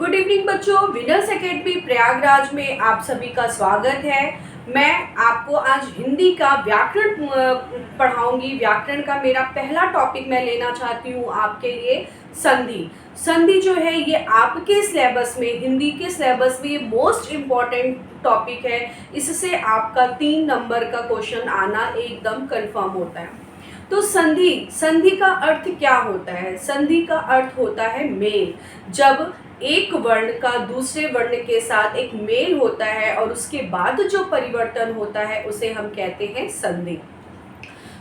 Good evening बच्चों, winners academy Prayagraj में आप सभी का स्वागत है। मैं आपको आज हिंदी का व्याकरण पढ़ाऊंगी। व्याकरण का मेरा पहला टॉपिक मैं लेना चाहती हूँ आपके लिए संधि। संधि जो है ये आपके सिलेबस में, हिंदी के सिलेबस में ये मोस्ट इम्पॉर्टेंट टॉपिक है। इससे आपका 3 नंबर का क्वेश्चन आना एकदम कंफर्म होता है। तो संधि का अर्थ क्या होता है? संधि का अर्थ होता है मेल। जब एक वर्ण का दूसरे वर्ण के साथ एक मेल होता है और उसके बाद जो परिवर्तन होता है उसे हम कहते हैं संधि।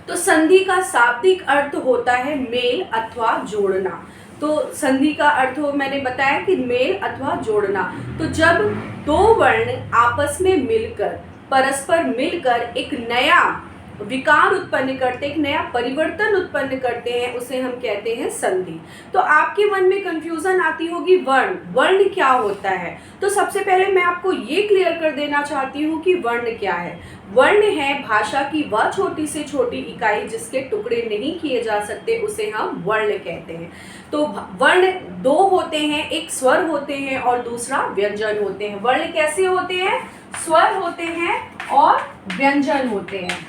तो संधि का शाब्दिक अर्थ होता है मेल अथवा जोड़ना। तो संधि का अर्थ मैंने बताया कि मेल अथवा जोड़ना। तो जब दो वर्ण आपस में मिलकर, परस्पर मिलकर एक नया विकार उत्पन्न करते, एक नया परिवर्तन उत्पन्न करते हैं, उसे हम कहते हैं संधि। तो आपके मन में कंफ्यूजन आती होगी, वर्ण क्या होता है? तो सबसे पहले मैं आपको ये क्लियर कर देना चाहती हूँ कि वर्ण क्या है। वर्ण है भाषा की वह छोटी से छोटी इकाई जिसके टुकड़े नहीं किए जा सकते, उसे हम वर्ण कहते हैं। तो वर्ण 2 होते हैं, एक स्वर होते हैं और दूसरा व्यंजन होते हैं। वर्ण कैसे होते हैं? स्वर होते हैं और व्यंजन होते हैं।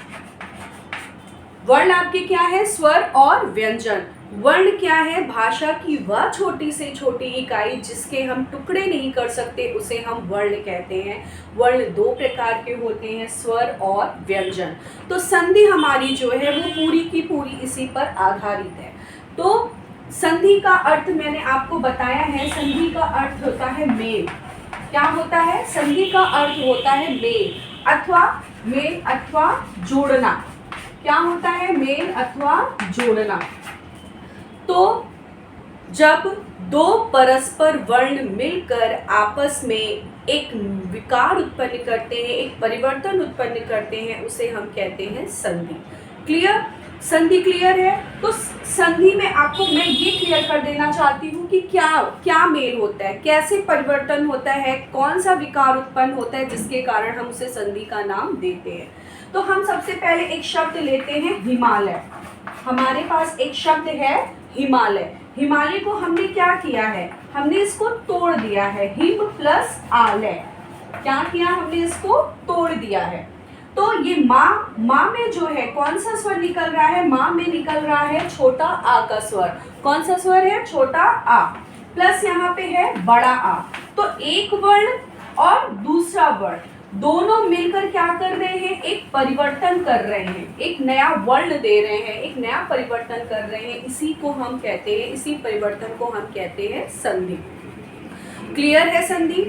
वर्ण आपके क्या है? स्वर और व्यंजन। वर्ण क्या है? भाषा की वह छोटी से छोटी इकाई जिसके हम टुकड़े नहीं कर सकते, उसे हम वर्ण कहते हैं। वर्ण 2 प्रकार के होते हैं, स्वर और व्यंजन। तो संधि हमारी जो है वो पूरी की पूरी इसी पर आधारित है। तो संधि का अर्थ मैंने आपको बताया है। संधि का अर्थ होता है मेल। क्या होता है? संधि का अर्थ होता है मेल अथवा जोड़ना। क्या होता है? मेल अथवा जोड़ना। तो जब 2 परस्पर वर्ण मिलकर आपस में एक विकार उत्पन्न करते हैं, एक परिवर्तन उत्पन्न करते हैं, उसे हम कहते हैं संधि। क्लियर? संधि क्लियर है? तो संधि में आपको मैं ये क्लियर कर देना चाहती हूँ कि क्या मेल होता है, कैसे परिवर्तन होता है, कौन सा विकार उत्पन्न होता है जिसके कारण हम उसे संधि का नाम देते हैं। तो हम सबसे पहले एक शब्द लेते हैं हिमालय। हमारे पास एक शब्द है हिमालय। हिमालय को हमने क्या किया है? हमने इसको तोड़ दिया है। हिम प्लस आलय, क्या किया? हमने इसको तोड़ दिया है। तो ये माँ में जो है कौन सा स्वर निकल रहा है? माँ में निकल रहा है छोटा आ का स्वर। कौन सा स्वर है? छोटा आ। प्लस यहाँ पे है बड़ा आ। तो एक वर्ण और दूसरा वर्ण दोनों मिलकर क्या कर रहे हैं? एक परिवर्तन कर रहे हैं, एक नया वर्ण दे रहे हैं, एक नया परिवर्तन कर रहे हैं। इसी को हम कहते हैं, इसी परिवर्तन को हम कहते हैं संधि। क्लियर है संधि?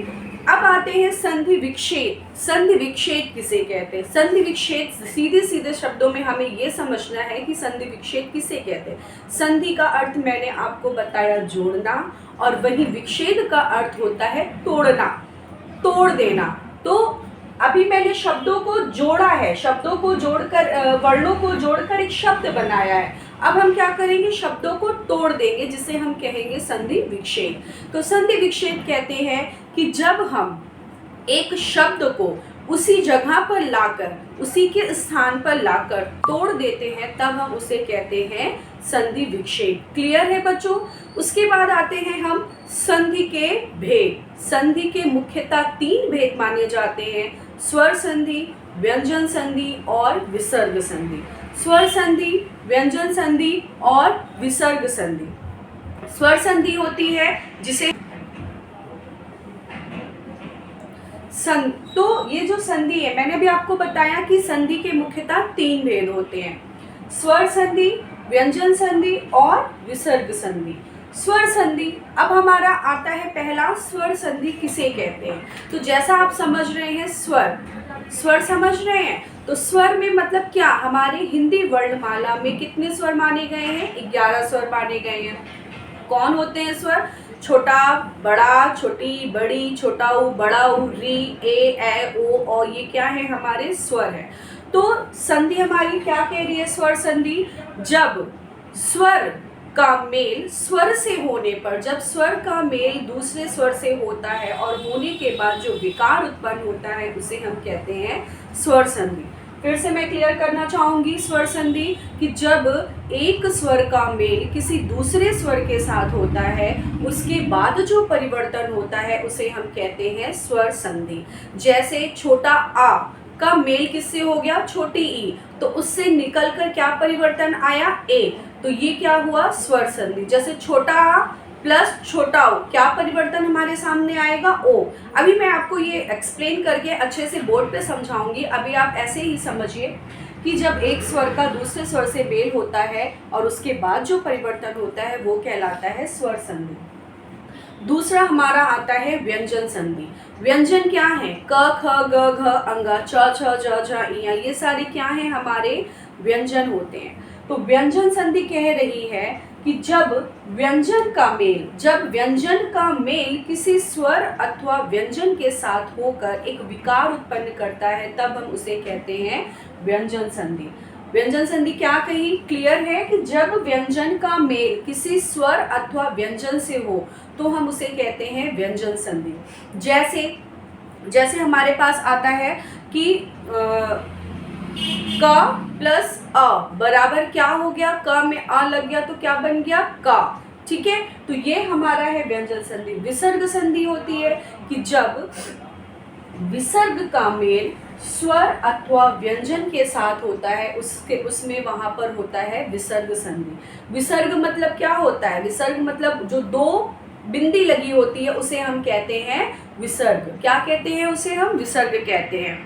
अब आते हैं संधि विच्छेद। संधि विच्छेद किसे कहते हैं? संधि विच्छेद सीधे शब्दों में हमें यह समझना है कि संधि विच्छेद किसे कहते हैं। संधि का अर्थ मैंने आपको बताया जोड़ना, और वही विच्छेद का अर्थ होता है तोड़ना, तोड़ देना। तो अभी मैंने शब्दों को जोड़ा है, शब्दों को जोड़कर, वर्णों को जोड़कर एक शब्द बनाया है। अब हम क्या करेंगे? शब्दों को तोड़ देंगे, जिसे हम कहेंगे संधि विच्छेद। तो संधि विच्छेद कहते हैं कि जब हम एक शब्द को उसी जगह पर लाकर, उसी के स्थान पर लाकर तोड़ देते हैं, तब हम उसे कहते हैं संधि विच्छेद। क्लियर है बच्चों? उसके बाद आते हैं हम संधि के भेद। संधि के मुख्यतः 3 भेद माने जाते हैं: स्वर संधि, व्यंजन संधि और विसर्ग संधि। स्वर संधि, व्यंजन संधि और विसर्ग संधि। स्वर संधि होती है जिसे तो ये जो संधि है, मैंने भी आपको बताया कि संधि के मुख्यतः 3 भेद होते हैं: स्वर संधि, व्यंजन संधि और विसर्ग संधि। स्वर संधि, अब हमारा आता है पहला, स्वर संधि किसे कहते हैं? तो जैसा आप समझ रहे हैं, स्वर समझ रहे हैं, तो स्वर में मतलब क्या? हमारे हिंदी वर्णमाला में कितने स्वर माने गए हैं? 11 स्वर माने गए हैं। कौन होते हैं स्वर? छोटा, बड़ा, छोटी, बड़ी, छोटा ऊ, बड़ा ऊ, री, ए ओ, और ये क्या है? हमारे स्वर है। तो संधि हमारी क्या कह रही है? स्वर संधि, जब स्वर का मेल स्वर से होने पर, जब स्वर का मेल दूसरे स्वर से होता है और होने के बाद जो विकार उत्पन्न होता है, उसे हम कहते हैं स्वर संधि। फिर से मैं क्लियर करना चाहूंगी स्वर संधि कि जब एक स्वर का मेल किसी दूसरे स्वर के साथ होता है उसके बाद जो परिवर्तन होता है उसे हम कहते हैं स्वर संधि। जैसे छोटा आ का मेल किससे हो गया, छोटी ई, तो उससे निकलकर क्या परिवर्तन आया, ए, तो ये क्या हुआ, स्वर संधि। जैसे छोटा आ प्लस छोटा ओ, क्या परिवर्तन हमारे सामने आएगा, ओ। अभी मैं आपको ये एक्सप्लेन करके अच्छे से बोर्ड पे समझाऊंगी। अभी आप ऐसे ही समझिए कि जब एक स्वर का दूसरे स्वर से मेल होता है और उसके बाद जो परिवर्तन होता है वो कहलाता है स्वर संधि। दूसरा हमारा आता है व्यंजन संधि। व्यंजन क्या है, क ख ग घ अंगा च छ ज झ इया, ये सारे क्या हैं, हमारे व्यंजन होते हैं। तो व्यंजन संधि कह रही है कि जब व्यंजन का मेल किसी स्वर अथवा व्यंजन के साथ होकर एक विकार उत्पन्न करता है तब हम उसे कहते हैं व्यंजन संधि। व्यंजन संधि क्या कही, क्लियर है कि जब व्यंजन का मेल किसी स्वर अथवा व्यंजन से हो तो हम उसे कहते हैं व्यंजन संधि। जैसे हमारे पास आता है कि क प्लस अ बराबर क्या हो गया, क में अ लग गया तो क्या बन गया, का। ठीक है, तो ये हमारा है व्यंजन संधि। विसर्ग संधि होती है कि जब विसर्ग का मेल स्वर अथवा व्यंजन के साथ होता है उसमें वहां पर होता है विसर्ग संधि। विसर्ग मतलब क्या होता है, विसर्ग मतलब जो दो बिंदी लगी होती है उसे हम कहते हैं विसर्ग। क्या कहते हैं उसे, हम विसर्ग कहते हैं।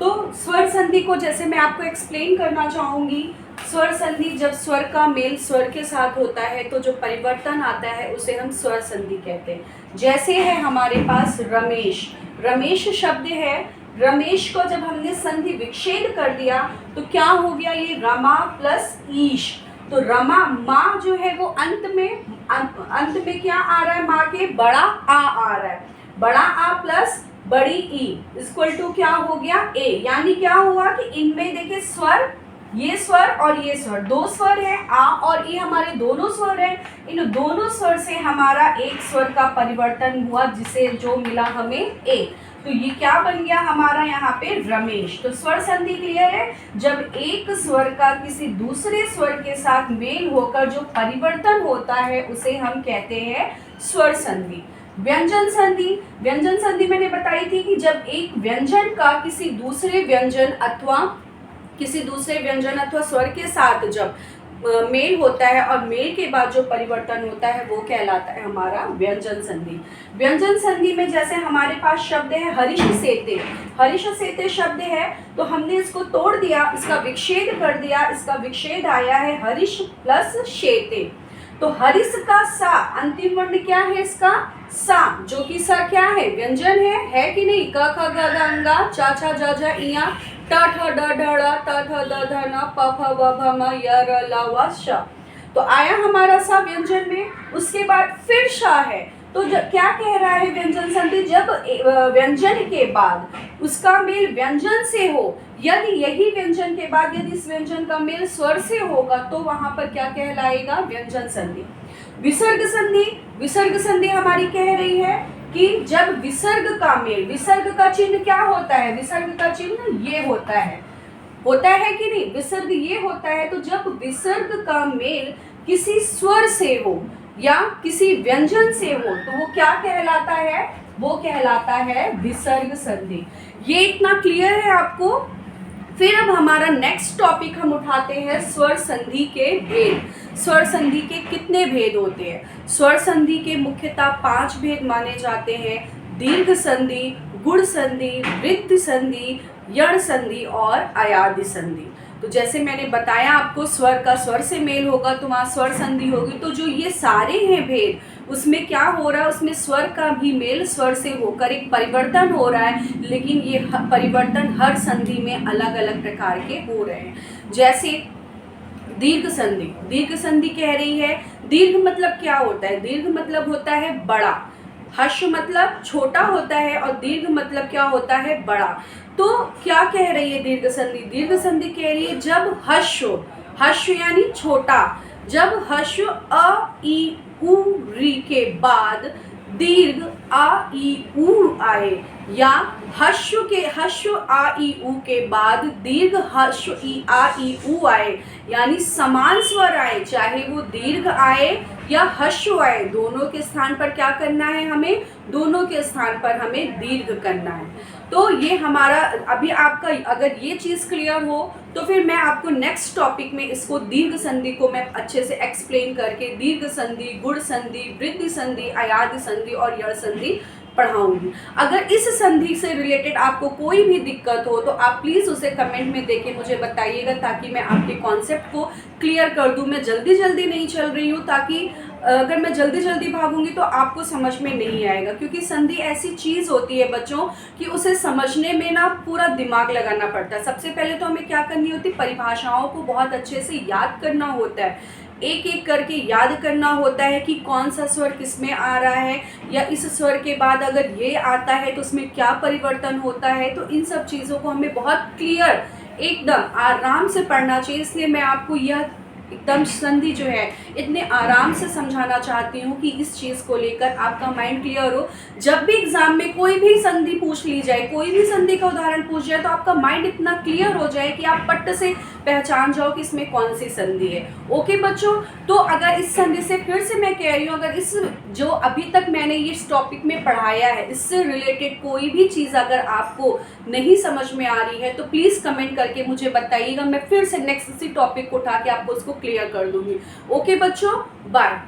तो स्वर संधि को जैसे मैं आपको एक्सप्लेन करना चाहूंगी, स्वर संधि जब स्वर का मेल स्वर के साथ होता है तो जो परिवर्तन आता है उसे हम स्वर संधि कहते हैं। जैसे है हमारे पास रमेश, रमेश शब्द है, रमेश को जब हमने संधि विच्छेद कर दिया तो क्या हो गया, ये रमा प्लस ईश। तो रमा माँ जो है वो अंत में क्या आ रहा है, माँ के बड़ा आ रहा है, बड़ा आ प्लस बड़ी ई इक्वल टू क्या हो गया, ए। यानी क्या हुआ कि इनमें देखिए स्वर, ये स्वर और ये स्वर, दो स्वर है, आ और ई हमारे दोनों स्वर है। इन दोनों स्वर से हमारा एक स्वर का परिवर्तन हुआ जिसे जो मिला हमें ए। तो ये क्या बन गया हमारा यहाँ पे रमेश। तो स्वर संधि क्लियर है, जब एक स्वर का किसी दूसरे स्वर के साथ मेल होकर जो परिवर्तन होता है उसे हम कहते हैं स्वर संधि। व्यंजन संधि, व्यंजन संधि मैंने बताई थी कि जब एक व्यंजन का किसी दूसरे व्यंजन अथवा स्वर के साथ जब मेल होता है और मेल के बाद जो परिवर्तन होता है वो कहलाता है हमारा व्यंजन संधि। व्यंजन संधि में जैसे हमारे पास शब्द है हरीश सेते, हरीश सेते शब्द है तो हमने इसको तोड़ दिया, इसका विच्छेद कर दिया, इसका विच्छेद आया है हरीश प्लस शेते। तो हरीश का सा अंतिम वर्ण क्या है इसका, सा, जो कि सा क्या है, व्यंजन है कि नहीं, क ख ग घ अंगा च छ ज झ इया ट ठ ड ढ ड़ त थ द ध न प फ ब भ म य र ल व श। तो आया हमारा सा व्यंजन में, उसके बाद फिर श है। तो क्या कह रहा है व्यंजन संधि, जब व्यंजन के बाद उसका मेल व्यंजन से हो, यदि यही व्यंजन के बाद यदि इस व्यंजन का मेल स्वर से होगा तो वहां पर क्या कहलाएगा, व्यंजन संधि। विसर्ग संधि, विसर्ग संधि हमारी कह रही है कि जब विसर्ग का मेल, विसर्ग का चिन्ह क्या होता है, विसर्ग का चिन्ह ये होता है कि नहीं, विसर्ग ये होता है। तो जब विसर्ग का मेल किसी स्वर से हो या किसी व्यंजन से हो तो वो क्या कहलाता है, वो कहलाता है विसर्ग संधि। ये इतना क्लियर है आपको। फिर अब हमारा नेक्स्ट टॉपिक हम उठाते हैं स्वर संधि के भेद। स्वर संधि के कितने भेद होते हैं, स्वर संधि के मुख्यतः 5 भेद माने जाते हैं, दीर्घ संधि, गुण संधि, वृत्त संधि, यण संधि और अयादि संधि। तो जैसे मैंने बताया आपको स्वर का स्वर से मेल होगा तो वहाँ स्वर संधि होगी। तो जो ये सारे हैं भेद उसमें क्या हो रहा है, उसमें स्वर का भी मेल स्वर से होकर एक परिवर्तन हो रहा है, लेकिन ये परिवर्तन हर संधि में अलग अलग प्रकार के हो रहे हैं। जैसे दीर्घ संधि, दीर्घ संधि कह रही है, दीर्घ मतलब क्या होता है, दीर्घ मतलब होता है बड़ा, हर्ष मतलब छोटा होता है और दीर्घ मतलब क्या होता है, बड़ा। तो क्या कह रही है दीर्घ संधि, दीर्घ संधि कह रही है जब हर्ष, हर्ष यानी छोटा, जब हर्ष अ ई उ री के बाद दीर्घ आ ई ऊ आए, या हश्व आ ई ऊ के बाद दीर्घ हश्व ई आ ई ऊ आए, यानी समान स्वर आए, चाहे वो दीर्घ आए या हश्व आए, दोनों के स्थान पर क्या करना है हमें, दोनों के स्थान पर हमें दीर्घ करना है। तो ये हमारा अभी आपका अगर ये चीज़ क्लियर हो तो फिर मैं आपको नेक्स्ट टॉपिक में इसको दीर्घ संधि को मैं अच्छे से एक्सप्लेन करके दीर्घ संधि, गुण संधि, वृद्धि संधि, अयाद संधि और यड़ संधि पढ़ाऊंगी। अगर इस संधि से रिलेटेड आपको कोई भी दिक्कत हो तो आप प्लीज़ उसे कमेंट में देके मुझे बताइएगा, ताकि मैं आपके कॉन्सेप्ट को क्लियर कर दूं। मैं जल्दी जल्दी नहीं चल रही हूँ, ताकि अगर मैं जल्दी जल्दी भागूंगी तो आपको समझ में नहीं आएगा, क्योंकि संधि ऐसी चीज़ होती है बच्चों कि उसे समझने में ना पूरा दिमाग लगाना पड़ता है। सबसे पहले तो हमें क्या करनी होती है, परिभाषाओं को बहुत अच्छे से याद करना होता है, एक एक करके याद करना होता है कि कौन सा स्वर किस में आ रहा है, या इस स्वर के बाद अगर ये आता है तो उसमें क्या परिवर्तन होता है। तो इन सब चीज़ों को हमें बहुत क्लियर एकदम आराम से पढ़ना चाहिए। इसलिए मैं आपको यह एकदम संधि जो है इतने आराम से समझाना चाहती हूँ कि इस चीज़ को लेकर आपका माइंड क्लियर हो। जब भी एग्जाम में कोई भी संधि पूछ ली जाए, कोई भी संधि का उदाहरण पूछ जाए, तो आपका माइंड इतना क्लियर हो जाए कि आप पट्ट से पहचान जाओ कि इसमें कौन सी संधि है। ओके बच्चों, तो अगर इस संधि से फिर से मैं कह रही हूँ, अगर इस जो अभी तक मैंने इस टॉपिक में पढ़ाया है इससे रिलेटेड कोई भी चीज़ अगर आपको नहीं समझ में आ रही है तो प्लीज़ कमेंट करके मुझे बताइएगा। मैं फिर से नेक्स्ट इसी टॉपिक को उठा के आपको उसको क्लियर कर दूंगी। ओके बच्चों, बाय।